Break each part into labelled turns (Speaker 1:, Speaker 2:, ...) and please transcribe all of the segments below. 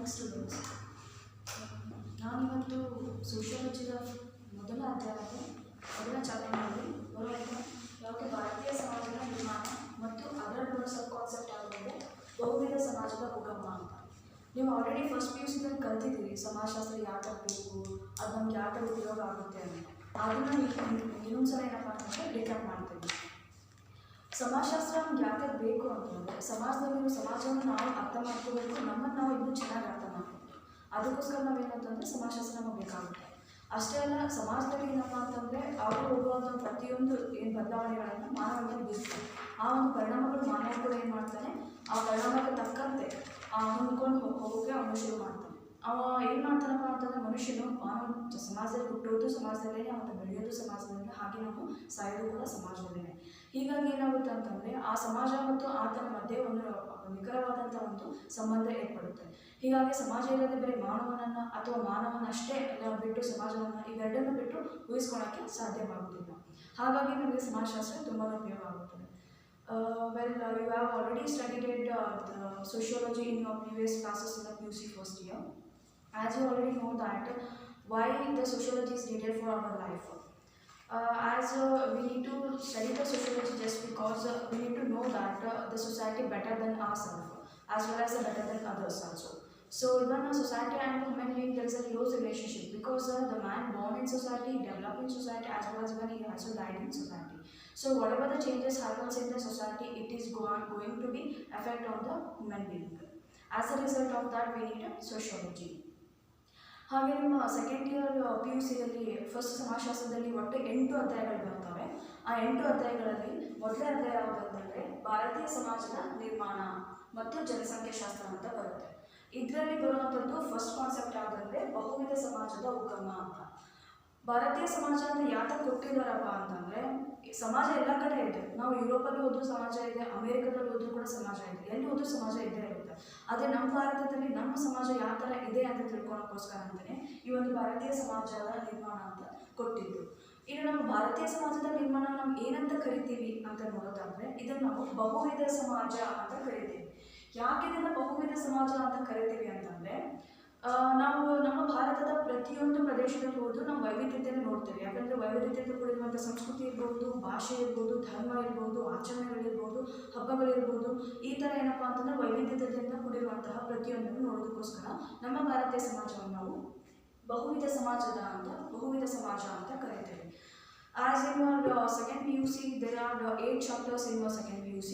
Speaker 1: Morning students. ನಾನಿವತ್ತು ಸೋಷಿಯಾಲಜಿಯ ಮೊದಲ ಅಧ್ಯಾಯದ ಮೊದಲ ಚಾಪ್ಟರ್ನಲ್ಲಿ ಬರುವಂಥ ಯಾವುದೇ ಭಾರತೀಯ ಸಮಾಜದ ನಿರ್ಮಾಣ ಮತ್ತು ಅದರ ಬರೋ ಸಬ್ ಕಾನ್ಸೆಪ್ಟ್ ಯಾವುದಂದರೆ ಬಹುವಿಧ ಸಮಾಜದ ಉಗಮ ಅಂತ. ನೀವು ಆಲ್ರೆಡಿ ಫಸ್ಟ್ ಪಿ ಯು ಸಿದಲ್ಲಿ ಕಲ್ತಿದ್ದೀರಿ ಸಮಾಜಶಾಸ್ತ್ರ ಯಾವ ಥರ ಬೇಕು, ಅದು ನಮ್ಗೆ ಯಾವ ಥರ ಉಪಯೋಗ ಆಗುತ್ತೆ ಅಂತ. ಅದನ್ನು ಇನ್ನೊಂದು ಸಲ ಏನಪ್ಪ ಅಂತಂದರೆ ಡಿಟೆಕ್ಟ್ ಮಾಡ್ತೀವಿ. ಸಮಾಜಶಾಸ್ತ್ರ ನಮ್ಗೆ ಯಾಕೆ ಬೇಕು ಅಂತಂದರೆ ಸಮಾಜದಲ್ಲಿರೋ ಸಮಾಜವನ್ನು ನಾವು ಅರ್ಥ ಮಾಡ್ಕೋಬೇಕು, ನಮ್ಮನ್ನು ನಾವು ಇನ್ನೂ ಚೆನ್ನಾಗಿ ಅರ್ಥ ಮಾಡ್ಕೋಬೇಕು. ಅದಕ್ಕೋಸ್ಕರ ನಾವೇನಂತಂದರೆ ಸಮಾಜಶಾಸ್ತ್ರ ನಮಗೆ ಬೇಕಾಗುತ್ತೆ. ಅಷ್ಟೇ ಅಲ್ಲ, ಸಮಾಜದಲ್ಲಿ ಏನಪ್ಪ ಅಂತಂದರೆ ಅವರು ಹೋಗುವಂಥ ಪ್ರತಿಯೊಂದು ಏನು ಬದಲಾವಣೆಗಳನ್ನು ಮಾನವನಿಗೆ ಬೀರ್ತಾರೆ. ಆ ಒಂದು ಪರಿಣಾಮಗಳು ಮಾನವ ಕೂಡ ಏನು ಮಾಡ್ತಾನೆ, ಆ ಪರಿಣಾಮಕ್ಕೆ ತಕ್ಕಂತೆ ಹೊಂದ್ಕೊಂಡು ಹೋಗೋಕ್ಕೆ ಅವನು ಶುರು ಮಾಡ್ತಾನೆ. ಅವ ಏನು ಮಾಡ್ತಾನಪ್ಪ ಅಂತಂದರೆ ಮನುಷ್ಯನು ಸಮಾಜದಲ್ಲಿ ಹುಟ್ಟೋದು ಸಮಾಜದಲ್ಲೇ, ಅವನು ಬೆಳೆಯೋದು ಸಮಾಜದಲ್ಲಿ, ಹಾಗೆ ನಾವು ಸಾಯೋದು ಕೂಡ ಸಮಾಜದಲ್ಲೇ. ಹೀಗಾಗಿ ಏನಾಗುತ್ತೆ ಅಂತಂದರೆ ಆ ಸಮಾಜ ಮತ್ತು ಆತನ ಮಧ್ಯೆ ಒಂದು ನಿಖರವಾದಂಥ ಒಂದು ಸಂಬಂಧ ಏರ್ಪಡುತ್ತೆ. ಹೀಗಾಗಿ ಸಮಾಜ ಇಲ್ಲದೆ ಬರೀ ಮಾನವನನ್ನು ಅಥವಾ ಮಾನವನಷ್ಟೇ ಬಿಟ್ಟು ಸಮಾಜವನ್ನು ಇವೆರಡನ್ನು ಬಿಟ್ಟು ಊಹಿಸ್ಕೊಳ್ಳೋಕ್ಕೆ ಸಾಧ್ಯವಾಗುತ್ತಿಲ್ಲ. ಹಾಗಾಗಿ ನಮಗೆ ಸಮಾಜಶಾಸ್ತ್ರ ತುಂಬಾ ಉಪಯೋಗ ಆಗುತ್ತದೆ. Well, you have already studied sociology in your previous classes in the PUC first year. As you already know that why the sociology is needed for our life. We need to study the sociology just because we need to know that the society better than ourselves as well as better than others also. So even a society and human being, there is a close relationship because the man born in society, developed in society, as well as when he also died in society. So whatever the changes happens in the society, it is going to be effect on the human being. As a result of that, we need a sociology. ಹಾಗೆ ನಿಮ್ಮ second year P U ಸಿಯಲ್ಲಿ first ಸಮಾಜಶಾಸ್ತ್ರದಲ್ಲಿ ಒಟ್ಟು 8 ಅಧ್ಯಾಯಗಳು ಬರ್ತವೆ. ಆ 8 ಅಧ್ಯಾಯಗಳಲ್ಲಿ ಮೊದಲನೇ ಅಧ್ಯಾಯ ಯಾವುದಂತಂದರೆ ಭಾರತೀಯ ಸಮಾಜದ ನಿರ್ಮಾಣ ಮತ್ತು ಜನಸಂಖ್ಯಾ ಶಾಸ್ತ್ರ ಅಂತ ಬರುತ್ತೆ. ಇದರಲ್ಲಿ ಬರುವಂಥದ್ದು ಫಸ್ಟ್ ಕಾನ್ಸೆಪ್ಟ್ ಯಾವುದಂದರೆ ಬಹುವಿಧ ಸಮಾಜದ ಉಗಮ ಅಂತ. ಭಾರತೀಯ ಸಮಾಜ ಅಂತ ಯಾಕೆ ಕೊಟ್ಟಿದ್ದಾರಪ್ಪ ಅಂತಂದರೆ ಸಮಾಜ ಎಲ್ಲ ಕಡೆ ಇದೆ. ನಾವು ಯುರೋಪಲ್ಲಿ ಹೋದ್ರೂ ಸಮಾಜ ಇದೆ, ಅಮೇರಿಕಾದಲ್ಲಿ ಹೋದ್ರೂ ಕೂಡ ಸಮಾಜ ಇದೆ, ಎಲ್ಲಿ ಹೋದ್ರೂ ಸಮಾಜ ಇದ್ದೇ ಇರುತ್ತೆ. ಆದರೆ ನಮ್ಮ ಭಾರತದಲ್ಲಿ ನಮ್ಮ ಸಮಾಜ ಯಾವ ಥರ ಇದೆ ಅಂತ ತಿಳ್ಕೊಳ್ಳೋಕ್ಕೋಸ್ಕರ ಅಂತಲೇ ಈ ಒಂದು ಭಾರತೀಯ ಸಮಾಜದ ನಿರ್ಮಾಣ ಅಂತ ಕೊಟ್ಟಿದ್ದು. ಈಗ ನಮ್ಮ ಭಾರತೀಯ ಸಮಾಜದ ನಿರ್ಮಾಣ ನಾವು ಏನಂತ ಕರಿತೀವಿ ಅಂತ ನೋಡೋದಾದರೆ ಇದನ್ನು ನಾವು ಬಹುವಿಧ ಸಮಾಜ ಅಂತ ಕರಿತೀವಿ. ಯಾಕೆ ಇದನ್ನು ಬಹುವಿಧ ಸಮಾಜ ಅಂತ ಕರಿತೀವಿ ಅಂತಂದರೆ ನಾವು ನಮ್ಮ ಭಾರತದ ಪ್ರತಿಯೊಂದು ಪ್ರದೇಶದಲ್ಲಿ ಹೋದರೂ ನಾವು ವೈವಿಧ್ಯತೆಯನ್ನು ನೋಡ್ತೇವೆ. ಯಾಕಂದರೆ ವೈವಿಧ್ಯತೆ ಕೂಡಿರುವಂಥ ಸಂಸ್ಕೃತಿ ಇರ್ಬೋದು, ಭಾಷೆ ಇರ್ಬೋದು, ಧರ್ಮ ಇರ್ಬೋದು, ಆಚರಣೆಗಳಿರ್ಬೋದು, ಹಬ್ಬಗಳಿರ್ಬೋದು, ಈ ಥರ ಏನಪ್ಪ ಅಂತಂದರೆ ವೈವಿಧ್ಯತೆಯಿಂದ ಕೂಡಿರುವಂತಹ ಪ್ರತಿಯೊಂದನ್ನು ನೋಡೋದಕ್ಕೋಸ್ಕರ ನಮ್ಮ ಭಾರತೀಯ ಸಮಾಜವನ್ನು ನಾವು ಬಹುವಿಧ ಸಮಾಜ ಅಂತ ಕರೀತೇವೆ. As in your second PUC, there are 8 chapters in your second PUC.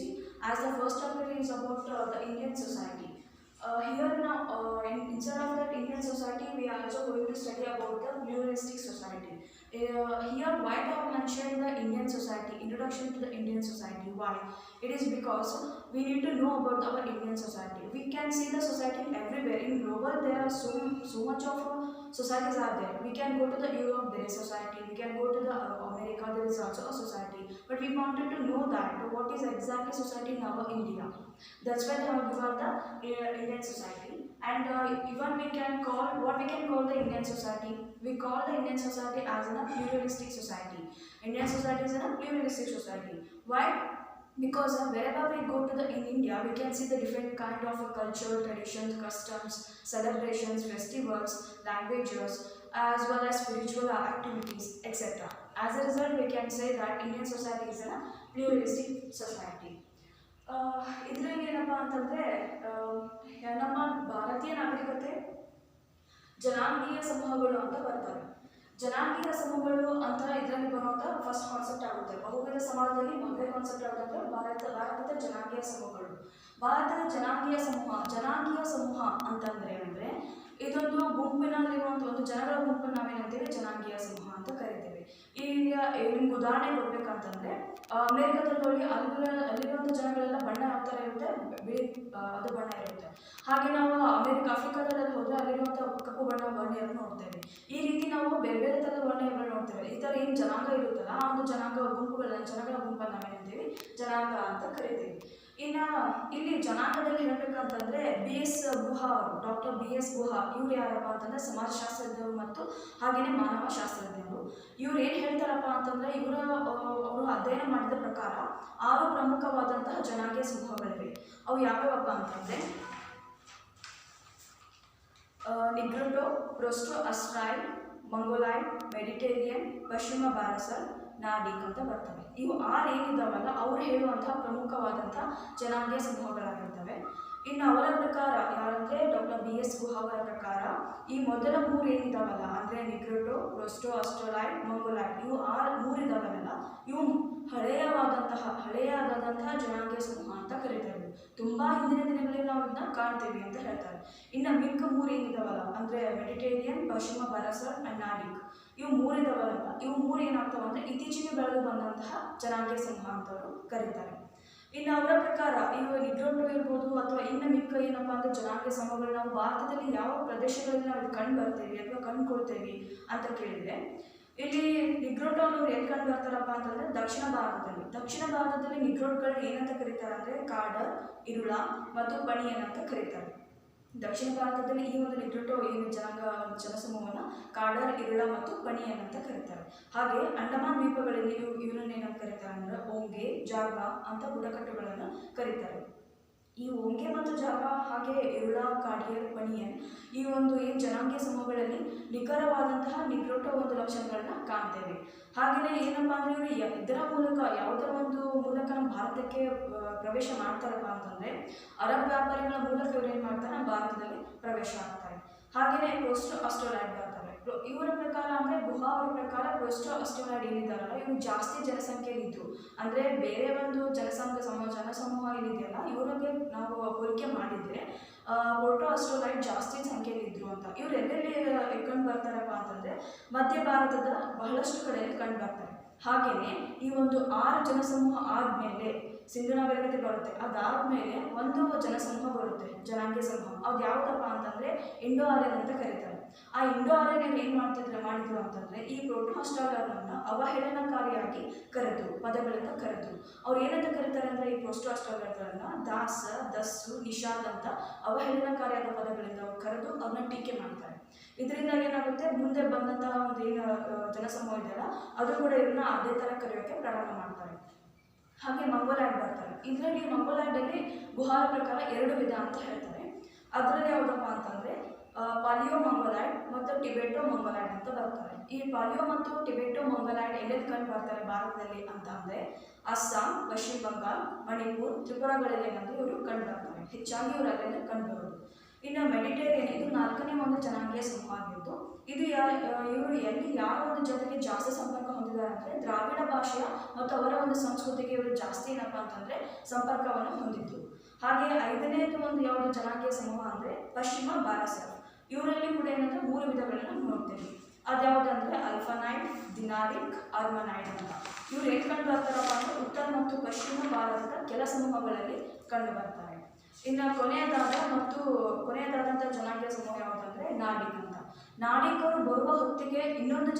Speaker 1: As the first chapter is about the Indian society. Here now, instead of that Indian society, we are also going to study about the pluralistic society. Here, why I have mentioned the Indian society, introduction to the Indian society. Why? It is because we need to know about our Indian society. We can see the society everywhere. In global, there are so much of societies are there. We can go to the Europe, there is society. We can go to the America, there is also a society. But we wanted to know that what is exactly society in our India. That's why they have given the Indian society. And even we can call the Indian society. We call the Indian society as a pluralistic society. Indian society is a pluralistic society. Why? Because wherever we go to in India, we can see the different kind of culture, traditions, customs, celebrations, festivals, languages, as well as spiritual activities, etc. As a result, we can say that Indian society is a pluralistic society. ಇದರಲ್ಲಿ ಏನಪ್ಪ ಅಂತಂದರೆ ನಮ್ಮ ಭಾರತೀಯ ನಾಗರಿಕತೆ ಜನಾಂಗೀಯ ಸಮೂಹಗಳು ಅಂತ ಬರ್ತವೆ. ಜನಾಂಗೀಯ ಸಮೂಹಗಳು ಅಂತ ಇದರಲ್ಲಿ ಬರುವಂಥ ಫಸ್ಟ್ ಕಾನ್ಸೆಪ್ಟ್ ಆಗುತ್ತೆ. ಬಹುವಿಧ ಸಮಾಜದಲ್ಲಿ ಮೊದಲೇ ಕಾನ್ಸೆಪ್ಟ್ ಯಾವುದಂದ್ರೆ ಭಾರತದ ಜನಾಂಗೀಯ ಸಮೂಹಗಳು. ಭಾರತದ ಜನಾಂಗೀಯ ಸಮೂಹ ಅಂತಂದರೆ ಏನಂದರೆ ಇದೊಂದು ಗುಂಪಿನಲ್ಲಿರುವಂಥ ಒಂದು ಜನಗಳ ಗುಂಪನ್ನು ನಾವೇನಂತೀವಿ ಜನಾಂಗೀಯ ಸಮೂಹ ಅಂತ ಕರಿತೀವಿ. ಈಗ ನಿಮ್ಗೆ ಉದಾಹರಣೆ ಕೊಡ್ಬೇಕಂತಂದರೆ ಅಮೇರಿಕಾದಲ್ಲಿ ಹೋಗಿ ಅಲ್ಲಿರುವಂಥ ಜನಗಳೆಲ್ಲ ಬಣ್ಣ ಯಾವ ಥರ ಇರುತ್ತೆ, ಬಿಳಿ ಅದು ಬಣ್ಣ ಇರುತ್ತೆ. ಹಾಗೆ ನಾವು ಆಫ್ರಿಕಾದಲ್ಲಿ ಹೋದರೆ ಅಲ್ಲಿರುವಂಥ ಕಪ್ಪು ವರ್ಣೀಯರನ್ನು ನೋಡ್ತೇವೆ. ಈ ರೀತಿ ನಾವು ಬೇರೆ ಬೇರೆ ಥರದ ವರ್ಣೀಯರನ್ನು ನೋಡ್ತೇವೆ. ಈ ಥರ ಏನು ಜನಾಂಗ ಇರುತ್ತಲ್ಲ ಆ ಒಂದು ಜನಗಳ ಗುಂಪನ್ನು ನಾವೇನಂತೀವಿ ಜನಾಂಗ ಅಂತ ಕರಿತೀವಿ. ಇನ್ನು ಇಲ್ಲಿ ಜನಾಂಗದಲ್ಲಿ ಹೇಳಬೇಕಂತಂದರೆ ಡಾಕ್ಟರ್ BS ಗುಹಾ ಇವ್ರು ಯಾರಪ್ಪ ಅಂತಂದರೆ ಸಮಾಜಶಾಸ್ತ್ರಜ್ಞರು ಮತ್ತು ಹಾಗೆಯೇ ಮಾನವ ಶಾಸ್ತ್ರಜ್ಞರು. ಇವ್ರು ಏನು ಹೇಳ್ತಾರಪ್ಪ ಅಂತಂದರೆ ಅವರು ಅಧ್ಯಯನ ಮಾಡಿದ ಪ್ರಕಾರ 6 ಪ್ರಮುಖವಾದಂತಹ ಜನಾಂಗೀಯ ಸಮೂಹಗಳಿವೆ. ಅವು ಯಾವ್ಯಾವಪ್ಪ ಅಂತಂದರೆ ನಿಗ್ರೋಟೋ, ಪ್ರೊಸ್ಟೋ ಅಸ್ಟ್ರೈಡ್, ಮಂಗೋಲೈಡ್, ಮೆಡಿಟೇರಿಯನ್, ಪಶ್ಚಿಮ ಬಾರಸಲ್, ನಾಡಿಕ್ ಅಂತ ಬರ್ತವೆ. ಇವು 6 ಏನಿದಾವಲ್ಲ ಅವ್ರು ಹೇಳುವಂತಹ ಪ್ರಮುಖವಾದಂತಹ ಜನಾಂಗೀಯ ಸಮೂಹಗಳಾಗಿರ್ತವೆ. ಇನ್ನು ಅವರ ಪ್ರಕಾರ ಯಾರಂದರೆ ಡಾಕ್ಟರ್ BS ಗುಹಾ ಅವರ ಪ್ರಕಾರ ಈ ಮೊದಲ 3 ಏನಿದಾವಲ್ಲ ಅಂದರೆ ನಿಗ್ರೋಟೋ, ಪ್ರೊಸ್ಟೋ ಅಸ್ಟ್ರೈಡ್, ಮಂಗೋಲೈಡ್ ಇವು 3 ಇದಾವಲ್ಲ ಇವು ಹಳೆಯದಾದಂತಹ ಜನಾಂಗೀಯ ಸಮೂಹ ಅಂತ ಕರೀತಾರೆ. ತುಂಬ ಹಿಂದಿನ ದಿನಗಳಲ್ಲಿ ನಾವು ಇದನ್ನ ಕಾಣ್ತೇವೆ ಅಂತ ಹೇಳ್ತಾರೆ. ಇನ್ನು ಮಿಕ್ಕ 3 ಏನಿದಾವಲ್ಲ ಅಂದರೆ ಮೆಡಿಟೇರಿಯನ್, ಪಶ್ಚಿಮ ಬಾರಸಲ್ ಅಂಡ್ ನಾಡಿಕ್ ಇವು 3 ಇದಾವಲ್ಲ ಇವು 3 ಏನಾಗ್ತಾವ ಅಂದರೆ ಇತ್ತೀಚೆಗೆ ಬೆಳೆದು ಬಂದಂತಹ ಜನಾಂಗೀಯ ಸಮೂಹ ಅಂತವರು ಕರೀತಾರೆ. ಇನ್ನು ಅವರ ಪ್ರಕಾರ ಇವು ನಿಗ್ರೋಟೋ ಇರ್ಬೋದು ಅಥವಾ ಇನ್ನು ಮಿಕ್ಕ ಏನಪ್ಪ ಅಂದರೆ ಜನಾಂಗೀಯ ಸಮೂಹಗಳು ನಾವು ಭಾರತದಲ್ಲಿ ಯಾವ ಪ್ರದೇಶಗಳಲ್ಲಿ ನಾವು ಕಂಡು ಬರ್ತೇವೆ ಅಥವಾ ಕಂಡುಕೊಳ್ತೇವೆ ಅಂತ ಕೇಳಿದರೆ ಇಲ್ಲಿ ನಿಗ್ರೋಟೋ ಅನ್ನೋರು ಎಲ್ಲಿ ಕಂಡು ಬರ್ತಾರಪ್ಪ ಅಂತಂದರೆ ದಕ್ಷಿಣ ಭಾರತದಲ್ಲಿ ನಿಗ್ರೋಟ್ಗಳನ್ನ ಏನಂತ ಕರೀತಾರೆ ಅಂದರೆ ಕಾಡರ್, ಇರುಳ ಮತ್ತು ಪಣಿಯನ್ ಅಂತ ಕರೀತಾರೆ. ದಕ್ಷಿಣ ಭಾರತದಲ್ಲಿ ಈ ಒಂದು ನಿಗ್ರೋಟೋ ಏನು ಜನಸಮೂಹವನ್ನು ಕಾಡರ್, ಇರುಳ ಮತ್ತು ಪಣಿಯನ್ ಅಂತ ಕರೀತಾರೆ. ಹಾಗೆ ಅಂಡಮಾನ್ ದ್ವೀಪಗಳಲ್ಲಿ ಇವರನ್ನ ಏನಂತ ಕರೀತಾರೆ ಅಂದರೆ ಓಂಗೆ, ಜಾರ್ವಾ ಅಂತ ಬುಡಕಟ್ಟುಗಳನ್ನು ಕರೀತಾರೆ. ಈ ಓಂಗೆ ಮತ್ತು ಜಾರ್ವಾ ಹಾಗೆ ಇರುಳ, ಕಾಡಿಯರ್, ಪಣಿಯನ್ ಈ ಒಂದು ಏನು ಜನಾಂಗೀಯ ಸಮೂಹಗಳಲ್ಲಿ ನಿಖರವಾದಂತಹ ನಿಗ್ರೋಟೋ ಒಂದು ಲಕ್ಷಣಗಳನ್ನ ಕಾಣ್ತೇವೆ. ಹಾಗೆಯೇ ಏನಪ್ಪ ಅಂದರೆ ಇವರು ಇದರ ಮೂಲಕ ಯಾವುದರ ಒಂದು ಮೂಲಕ ನಮ್ಮ ಭಾರತಕ್ಕೆ ಪ್ರವೇಶ ಮಾಡ್ತಾರಪ್ಪ ಅಂತಂದರೆ ಅರಬ್ ವ್ಯಾಪಾರಿಗಳ ಮೂಲಕ ಇವರು ಏನು ಮಾಡ್ತಾರೆ ನಮ್ಮ ಭಾರತದಲ್ಲಿ ಪ್ರವೇಶ ಆಗ್ತಾರೆ. ಹಾಗೆಯೇ ಪ್ರೊಸ್ಟೋ ಅಸ್ಟ್ರೈಡ್ ಬರ್ತಾರೆ. ಇವರ ಪ್ರಕಾರ ಅಂದರೆ ಗುಹಾ ಅವರ ಪ್ರಕಾರ ಪ್ರೊಸ್ಟೋ ಅಸ್ಟ್ರೈಡ್ ಏನಿದ್ದಾರಲ್ಲ ಇವರು ಜಾಸ್ತಿ ಜನಸಂಖ್ಯೆಯಲ್ಲಿದ್ದರು. ಅಂದರೆ ಬೇರೆ ಒಂದು ಜನಸಮೂಹ ಏನಿದೆಯಲ್ಲ ಇವರಿಗೆ ನಾವು ಹೋಲಿಕೆ ಮಾಡಿದರೆ ಪ್ರೊಟೋ ಅಸ್ಟ್ರೈಡ್ ಜಾಸ್ತಿ ಸಂಖ್ಯೆಯಲ್ಲಿದ್ದರು ಅಂತ. ಇವರು ಎಲ್ಲೆಲ್ಲಿ ಕಂಡು ಬರ್ತಾರಪ್ಪ ಅಂತಂದರೆ ಮಧ್ಯ ಭಾರತದ ಬಹಳಷ್ಟು ಕಡೆಯಲ್ಲಿ ಕಂಡು ಬರ್ತಾರೆ. ಹಾಗೆಯೇ ಈ ಒಂದು 6 ಜನಸಮೂಹ ಆದಮೇಲೆ ಸಿಂಧು ನಾಗರಿಕತೆ ಬರುತ್ತೆ. ಅದಾದಮೇಲೆ ಒಂದು ಜನಸಮೂಹ ಬರುತ್ತೆ, ಜನಾಂಗೀಯ ಸಮೂಹ. ಅದು ಯಾವುದಪ್ಪ ಅಂತಂದರೆ ಇಂಡೋ ಆರ್ಯನ್ ಅಂತ ಕರೀತಾರೆ. ಆ ಇಂಡೋ ಆರ್ಯನ್ ಏನು ಮಾಡಿದ್ರು ಅಂತಂದರೆ ಈ ಪ್ರೊಟೋ ಅಸ್ಟ್ರೈಡರ್ನನ್ನು ಅವಹೇಳನಕಾರಿಯಾಗಿ ಪದಗಳಿಂದ ಕರೆದು ಅವ್ರು ಏನಂತ ಕರೀತಾರೆ ಅಂದರೆ ಈ ಪ್ರೊಟೋ ಅಸ್ಟ್ರೈಡರ್ಗಳನ್ನು ದಾಸ, ದಸ್ಸು, ನಿಷಾದ್ ಅಂತ ಅವಹೇಳನಕಾರಿಯಾದ ಪದಗಳಿಂದ ಅವ್ರು ಕರೆದು ಅವ್ರನ್ನ ಟೀಕೆ ಮಾಡ್ತಾರೆ. ಇದರಿಂದ ಏನಾಗುತ್ತೆ ಮುಂದೆ ಬಂದಂತಹ ಒಂದು ಏನು ಜನಸಮೂಹ ಇದೆಯಲ್ಲ ಅದು ಕೂಡ ಇವ್ರನ್ನ ಅದೇ ಥರ ಕರೆಯೋಕ್ಕೆ ಪ್ರಾರಂಭ ಮಾಡ್ತಾರೆ. ಹಾಗೆ ಮಂಗೋಲೈಡ್ ಬರ್ತಾರೆ. ಇದರಲ್ಲಿ ಮಂಗೋಲೈಡಲ್ಲಿ ಗುಹಾರ ಪ್ರಕಾರ 2 ವಿಧ ಅಂತ ಹೇಳ್ತಾರೆ. ಅದರಲ್ಲಿ ಯಾವುದಪ್ಪ ಅಂತಂದರೆ ಪಾಲಿಯೋ ಮಂಗೋಲೈಡ್ ಮತ್ತು ಟಿಬೆಟೋ ಮಂಗೋಲೈಡ್ ಅಂತ ಬರ್ತಾರೆ. ಈ ಪಾಲಿಯೋ ಮತ್ತು ಟಿಬೆಟೋ ಮಂಗೋಲೈಡ್ ಎಲ್ಲೆಲ್ಲಿ ಕಂಡು ಬರ್ತಾರೆ ಭಾರತದಲ್ಲಿ ಅಂತ ಅಂದರೆ ಅಸ್ಸಾಂ, ಪಶ್ಚಿಮ ಬಂಗಾಳ, ಮಣಿಪುರ್, ತ್ರಿಪುರಾಗಳಲ್ಲಿ ಏನಾದರೂ ಇವರು ಕಂಡು ಬರ್ತಾರೆ. ಹೆಚ್ಚಾಗಿ ಇವರು ಅಲ್ಲೆಲ್ಲ ಕಂಡು ಬರೋದು. ಇನ್ನು ಮೆಡಿಟೇರಿಯನ್ ಇದು 4ನೇ ಒಂದು ಜನಾಂಗೀಯ ಸಮೂಹ ಆಗಿದ್ದು ಇದು ಇವರು ಎಲ್ಲಿ ಯಾವ ಒಂದು ಜೊತೆಗೆ ಜಾಸ್ತಿ ಸಂಪರ್ಕ ಹೊಂದಿದ್ದಾರೆ ಅಂದರೆ ದ್ರಾವಿಡ ಭಾಷೆಯ ಮತ್ತು ಅವರ ಒಂದು ಸಂಸ್ಕೃತಿಗೆ ಇವರು ಜಾಸ್ತಿ ಏನಪ್ಪ ಅಂತಂದರೆ ಸಂಪರ್ಕವನ್ನು ಹೊಂದಿದ್ದು. ಹಾಗೆ 5ನೇದು ಒಂದು ಯಾವುದು ಜನಾಂಗೀಯ ಸಮೂಹ ಅಂದರೆ ಪಶ್ಚಿಮ ಬಾರಸಲ್. ಇವರಲ್ಲಿ ಕೂಡ ಏನಂದರೆ 3 ವಿಧಗಳನ್ನು ನೋಡ್ತೇವೆ. ಅದ್ಯಾವುದಂದರೆ ಅಲ್ಫನೈಡ್, ದಿನಾರಿಕ್, ಅರ್ಮನೈಡ್ ಅಂತ. ಇವರು ಎಲ್ಲಿ ಕಂಡು ಬರ್ತಾರಪ್ಪ ಅಂದರೆ ಉತ್ತರ ಮತ್ತು ಪಶ್ಚಿಮ ಭಾರತದ ಕೆಲ ಸಮೂಹಗಳಲ್ಲಿ ಕಂಡು ಬರ್ತಾರೆ. ಇನ್ನು ಕೊನೆಯದಾದಂಥ ಜನಾಂಗೀಯ ಸಮೂಹ ಯಾವುದಂದರೆ ನಾಡಿಕ್ ಅಂತ. ನಾಡಿಕ್ ಅವರು ಬರುವ ಹೊತ್ತಿಗೆ ಇನ್ನೊಂದು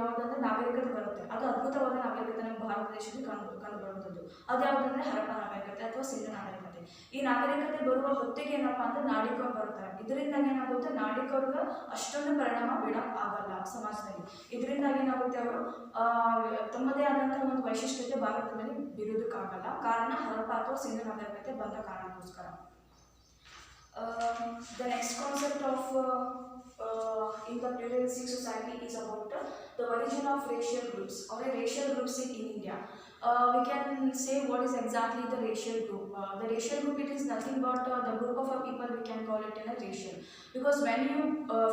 Speaker 1: ಯಾವುದಂದ್ರೆ ನಾಗರಿಕತೆ ಬರುತ್ತೆ. ಅದು ಅದ್ಭುತವಾದ ನಾಗರಿಕತೆ ನಮ್ಮ ಭಾರತ ದೇಶದಲ್ಲಿ ಕಂಡುಬರುವಂಥದ್ದು. ಅದು ಯಾವುದಂದರೆ ಹರಪ್ಪ ನಾಗರಿಕತೆ ಅಥವಾ ಸಿಂಧು ನಾಗರಿಕತೆ. ಈ ನಾಗರಿಕತೆ ಬರುವ ಹೊತ್ತಿಗೆ ಏನಪ್ಪ ಅಂದರೆ ನಾಡಿಕ್ ಅವರು ಬರ್ತಾರೆ. ಇದರಿಂದಾಗಿ ಏನಾಗುತ್ತೆ ನಾಡಿಕ್ ಅವ್ರಿಗೆ ಅಷ್ಟೊಂದು ಪರಿಣಾಮ ಬೀಳೋಕ್ಕಾಗಲ್ಲ ಸಮಾಜದಲ್ಲಿ. ಇದರಿಂದಾಗಿ ಏನಾಗುತ್ತೆ ಅವರು ತಮ್ಮದೇ ಆದಂಥ ಒಂದು ವೈಶಿಷ್ಟ್ಯತೆ ಭಾರತದ ಮೇಲೆ ಬೀರೋದಕ್ಕಾಗಲ್ಲ. ಕಾರಣ ಹರಪ್ಪ ಅಥವಾ ಸಿಂಧು ನಾಗರಿಕತೆ ಬಂದ ಕಾರಣಕ್ಕೋಸ್ಕರ. The next concept of in the pluralistic society is about the origin of racial groups or racial groups in India. We can say what is exactly the racial group. The racial group, it is nothing but the group of people, we can call it in a racial. Because when you,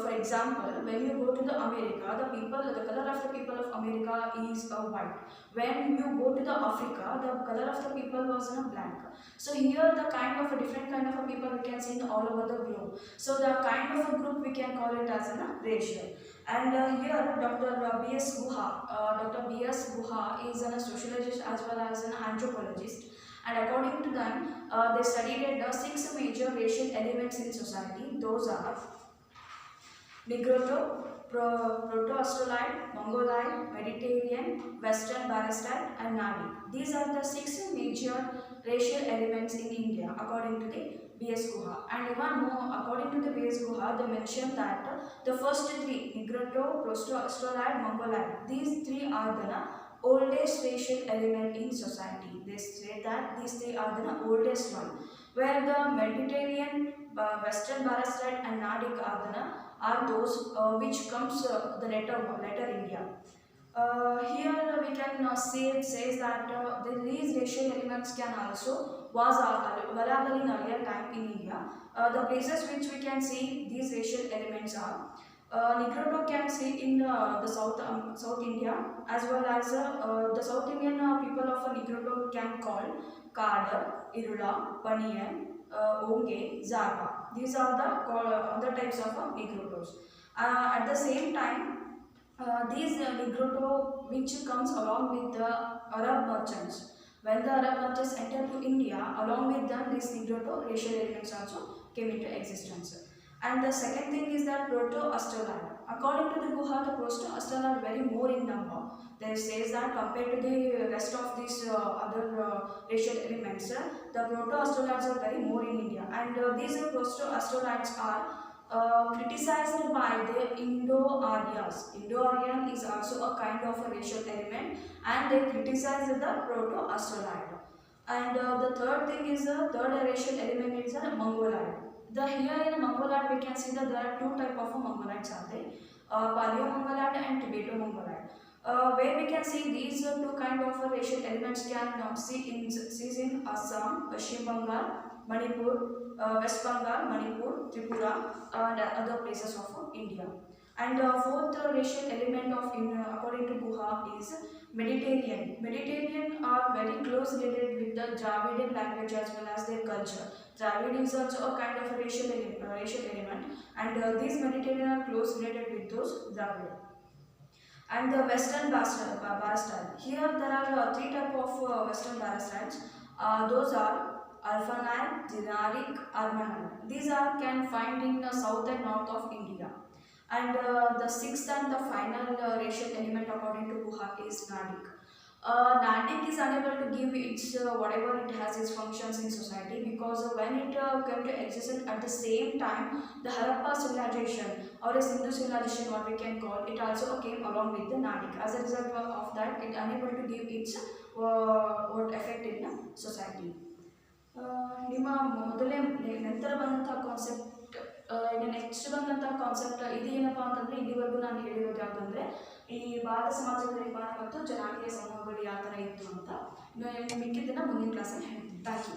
Speaker 1: for example, when you go to the America, the color of the people of America is white. When you go to the Africa, the color of the people was black. So here the different kind of people we can see in all over the globe. So the kind of a group we can call it as a racial. And here Dr. B.S. Guha is a sociologist as well as an anthropologist. And according to them, they studied 6 major racial elements in society. Those are Nigroto, Proto-Australoid, Mongoloid, Mediterranean, Western Barastite and Nadi. These are the 6 major racial elements in India according to the B.S. Guha. And even more, according to the B.S. Guha, they mentioned that the first 3, Nigroto, Proto-Australoid, Mongoloid, these 3 are the oldest racial element in society. They say that these 3 are the oldest one, where the Mediterranean, Western Bharat and Nadic are those which comes the letter India. Here we can says that these racial elements can also was available in earlier time in India. The places which we can see these racial elements are Negroto can see in the South India, as well as the South Indian people of Negroto can call Kadar, Irula, Paniyan, Onge, Zarba. These are the other types of Negrotos. At the same time, these Negroto which comes along with the Arab merchants. When the Arab merchants entered to India, along with them these Negroto racial elements also came into existence. And the second thing is that Proto-Australid. According to the Guha, the Proto-Australid are very more in number. They says that compared to the rest of these other racial elements, the Proto-Australids are very more in India. And these Proto-Australids are criticized by the Indo-Aryas. Indo-Aryan is also a kind of a racial element, and they criticize the Proto-Australid. And the third thing is the third racial element is the Mongolid. Here in Mongolid we can see that there are two type of Mongolids are there, Paleo-Mongolid and Tibeto-Mongolid. Where we can see these two kind of racial elements can see in Assam, West Bengal, Manipur, West Bengal, Manipur, Tripura, and other places of India. And fourth racial element of according to Guha is Mediterranean. Mediterranean are very close related with the Dravidian language as well as their culture. Dravid is also a kind of a racial element, and these Mediterranean are close related with those Dravid. And the Western Bharat. Here there are three types of Western Bharat. Those are Alphanite, Generic, Armanite. These are can find in the south and north of India. And the sixth and the final racial element according to Guha is Nadic. Nadic is unable to give its whatever it has its functions in society, because when it came to exist at the same time, the Harappa civilization or a Sindhu civilization, what we can call it, also came along with the Nadic. As a result of that, it unable to give its what effect in the society. ನಿಮ್ಮ ಮೊದಲೇ ನಂತರ ಬಂದಂಥ concept ಈಗ next ಬಂದಂಥ concept ಇದೇನಪ್ಪ ಅಂತಂದರೆ, ಇಲ್ಲಿವರೆಗೂ ನಾನು ಹೇಳಿರೋದು ಯಾವುದಂದರೆ ಈ ಭಾರತ ಸಮಾಜದ ನಿರ್ಮಾಣ ಮತ್ತು ಜನಾಂಗೀಯ ಸಮೂಹಗಳು ಯಾವ ಥರ ಇತ್ತು ಅಂತ. ಮಿಕ್ಕಿದ್ದನ್ನು ಮುಂದಿನ ಕ್ಲಾಸಲ್ಲಿ ಹೇಳ್ತೀನಿ. Thank you.